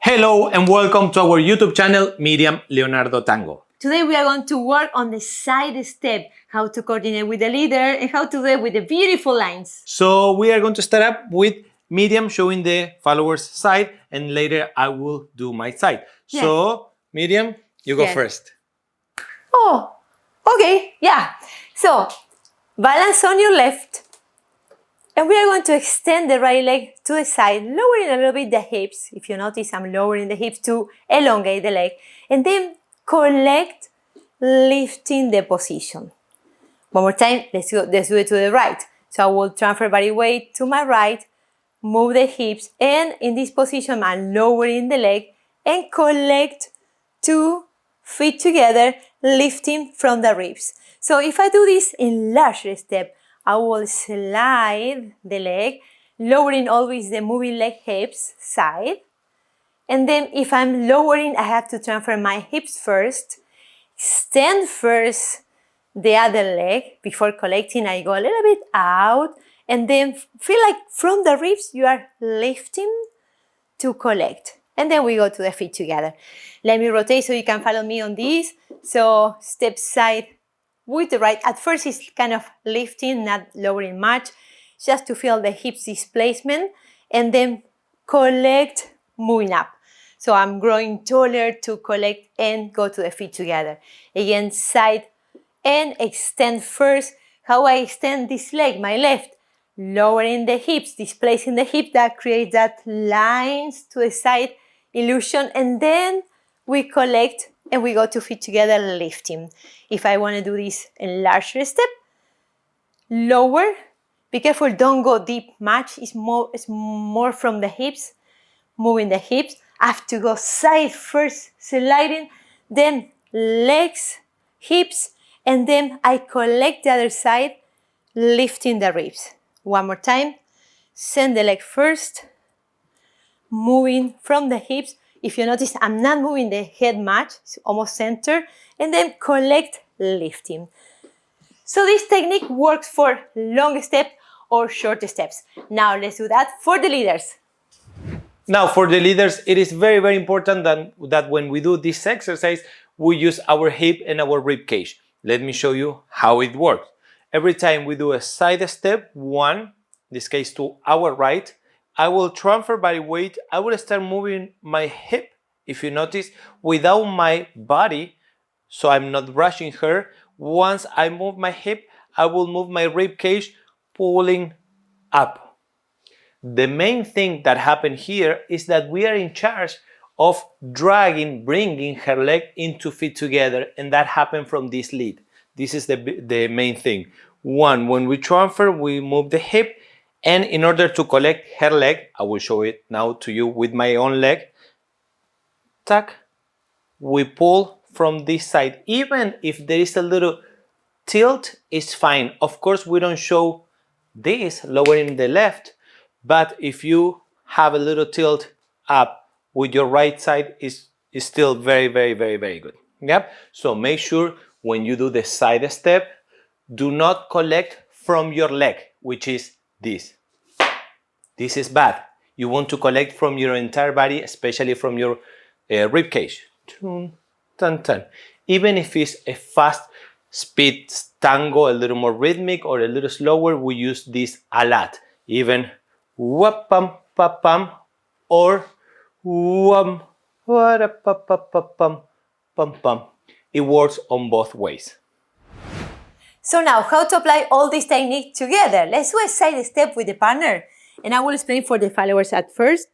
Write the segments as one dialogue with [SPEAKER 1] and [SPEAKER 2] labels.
[SPEAKER 1] Hello and welcome to our YouTube channel, Miriam Leonardo Tango.
[SPEAKER 2] Today we are going to work on the side step, how to coordinate with the leader and how to do it with the beautiful lines.
[SPEAKER 1] So we are going to start up with Miriam showing the followers side and later I will do my side.
[SPEAKER 2] Yes.
[SPEAKER 1] So Miriam, you go first.
[SPEAKER 2] Oh, okay, yeah. So balance on your left. And we are going to extend the right leg to the side, lowering a little bit the hips. If you notice, I'm lowering the hips to elongate the leg. And then collect, lifting the position. One more time, let's do it to the right. So I will transfer body weight to my right, move the hips, and in this position, I'm lowering the leg and collect 2 feet together, lifting from the ribs. So if I do this in larger step, I will slide the leg, lowering always the moving leg hips side. And then if I'm lowering, I have to transfer my hips first, extend first the other leg. Before collecting, I go a little bit out and then feel like from the ribs you are lifting to collect. And then we go to the feet together. Let me rotate so you can follow me on this. So step side with the right. At first it's kind of lifting, not lowering much, just to feel the hips displacement, and then collect, moving up. So I'm growing taller to collect and go to the feet together. Again, side and extend first. How I extend this leg, my left, lowering the hips, displacing the hip, that creates that lines to the side illusion, and then we collect and we go to feet together, lifting. If I want to do this in larger step, lower, be careful, don't go deep much, it's more from the hips, moving the hips. I have to go side first, sliding, then legs, hips, and then I collect the other side, lifting the ribs. One more time, send the leg first, moving from the hips. If you notice, I'm not moving the head much, it's almost center, and then collect, lifting. So this technique works for long steps or short steps. Now let's do that for the leaders.
[SPEAKER 1] Now for the leaders, it is very, very important that when we do this exercise, we use our hip and our rib cage. Let me show you how it works. Every time we do a side step, one, in this case to our right, I will transfer body weight. I will start moving my hip, if you notice, without my body, so I'm not rushing her. Once I move my hip, I will move my rib cage, pulling up. The main thing that happened here is that we are in charge of dragging, bringing her leg into feet together, and that happened from this lead. This is the main thing. One, when we transfer, we move the hip, and in order to collect her leg, I will show it now to you with my own leg. Tuck, we pull from this side. Even if there is a little tilt, it's fine. Of course, we don't show this lowering the left, but if you have a little tilt up with your right side, is still very, very, very, very good. Yep. So make sure when you do the side step, do not collect from your leg, which is this. This is bad. You want to collect from your entire body, especially from your rib cage. Even if it's a fast speed tango, a little more rhythmic or a little slower, we use this a lot. Even wap-pam, pa-pam, or wam, wa-da-pa-pa-pa-pam, pam-pam. It works on both ways.
[SPEAKER 2] So now, how to apply all this technique together? Let's do a side step with the partner. And I will explain for the followers at first.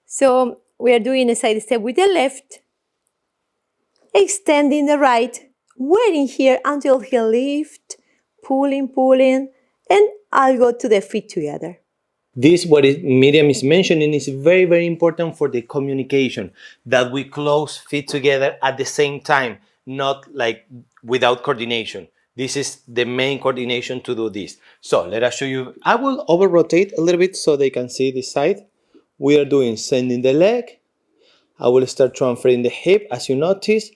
[SPEAKER 2] So we are doing a side step with the left, extending the right, waiting here until he lifts, pulling, and I'll go to the feet together.
[SPEAKER 1] This, what Miriam is mentioning, is very, very important for the communication, that we close feet together at the same time, not like without coordination. This is the main coordination to do this. So let us show you. I will over rotate a little bit so they can see this side. We are doing sending the leg. I will start transferring the hip, as you notice,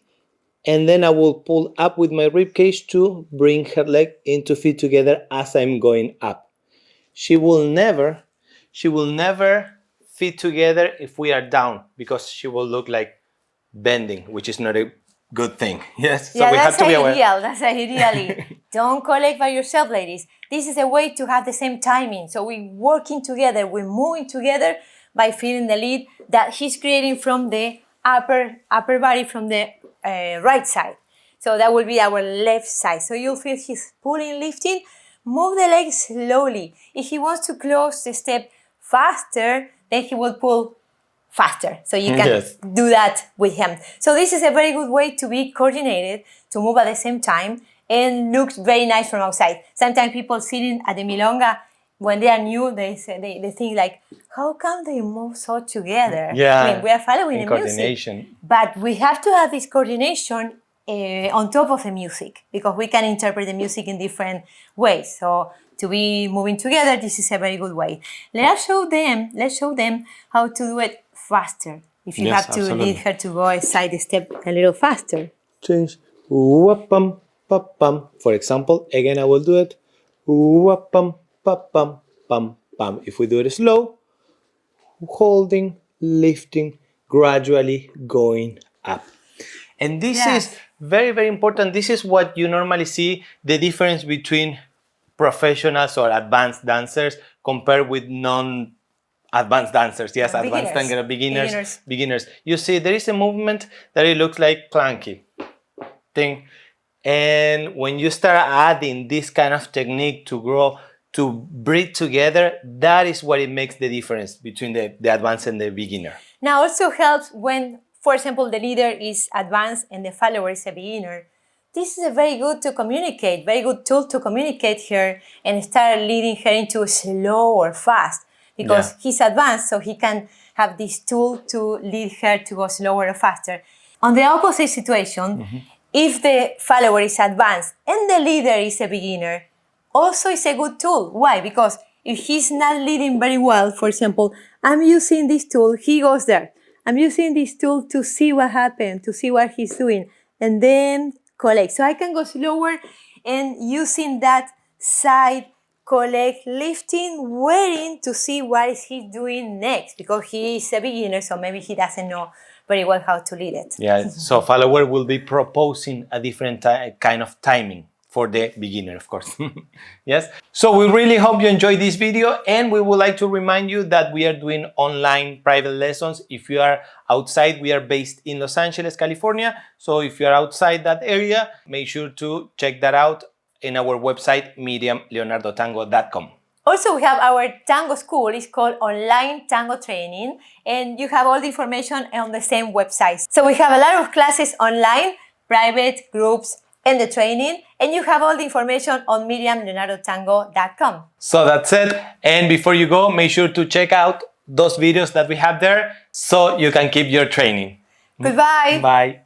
[SPEAKER 1] and then I will pull up with my rib cage to bring her leg into feet together as I'm going up. She will never feet together if we are down, because she will look like bending, which is not a good thing. Yes,
[SPEAKER 2] so we have to be
[SPEAKER 1] aware.
[SPEAKER 2] That's ideally. Don't collect by yourself, ladies. This is a way to have the same timing. So we're working together, we're moving together by feeling the lead that he's creating from the upper body, from the right side. So that will be our left side. So you'll feel he's pulling, lifting. Move the legs slowly. If he wants to close the step faster, then he will pull faster. So you can do that with him. So this is a very good way to be coordinated, to move at the same time, and looks very nice from outside. Sometimes people sitting at the milonga, when they are new, they think like, how come they move so together?
[SPEAKER 1] Yeah,
[SPEAKER 2] I mean, we are following the
[SPEAKER 1] coordination.
[SPEAKER 2] music, but we have to have this coordination on top of the music, because we can interpret the music in different ways. So to be moving together, this is a very good way. Let's show them how to do it faster. If you have to lead her to go a side step a little faster.
[SPEAKER 1] Change. Whoop-pum, pum. For example, again I will do it. Whoop-pum, pum, pum, pum. If we do it slow, holding, lifting, gradually going up. And this is very, very important. This is what you normally see, the difference between professionals or advanced dancers compared with non-advanced dancers. Yes, advanced tango beginners. You see, there is a movement that it looks like clunky thing. And when you start adding this kind of technique to grow, to breathe together, that is what it makes the difference between the advanced and the beginner.
[SPEAKER 2] Now, also helps when, for example, the leader is advanced and the follower is a beginner. This is a very good to communicate, very good tool to communicate her and start leading her into slow or fast, because he's advanced, so he can have this tool to lead her to go slower or faster. On the opposite situation, if the follower is advanced and the leader is a beginner, also it's a good tool. Why? Because if he's not leading very well, for example, I'm using this tool, he goes there. I'm using this tool to see what happened, to see what he's doing, and then collect. So I can go slower and using that side, collect, lifting, waiting to see what is he doing next, because he is a beginner, so maybe he doesn't know very well how to lead it.
[SPEAKER 1] Yeah, so follower will be proposing a different kind of timing for the beginner, of course. Yes. So we really hope you enjoyed this video, and we would like to remind you that we are doing online private lessons. If you are outside, we are based in Los Angeles, California. So if you are outside that area, make sure to check that out in our website, miriamleonardotango.com.
[SPEAKER 2] Also, we have our tango school. It's called Online Tango Training, and you have all the information on the same website. So we have a lot of classes online, private, groups, and the training, and you have all the information on miriamleonardotango.com.
[SPEAKER 1] So that's it. And before you go, make sure to check out those videos that we have there so you can keep your training.
[SPEAKER 2] Goodbye.
[SPEAKER 1] Bye.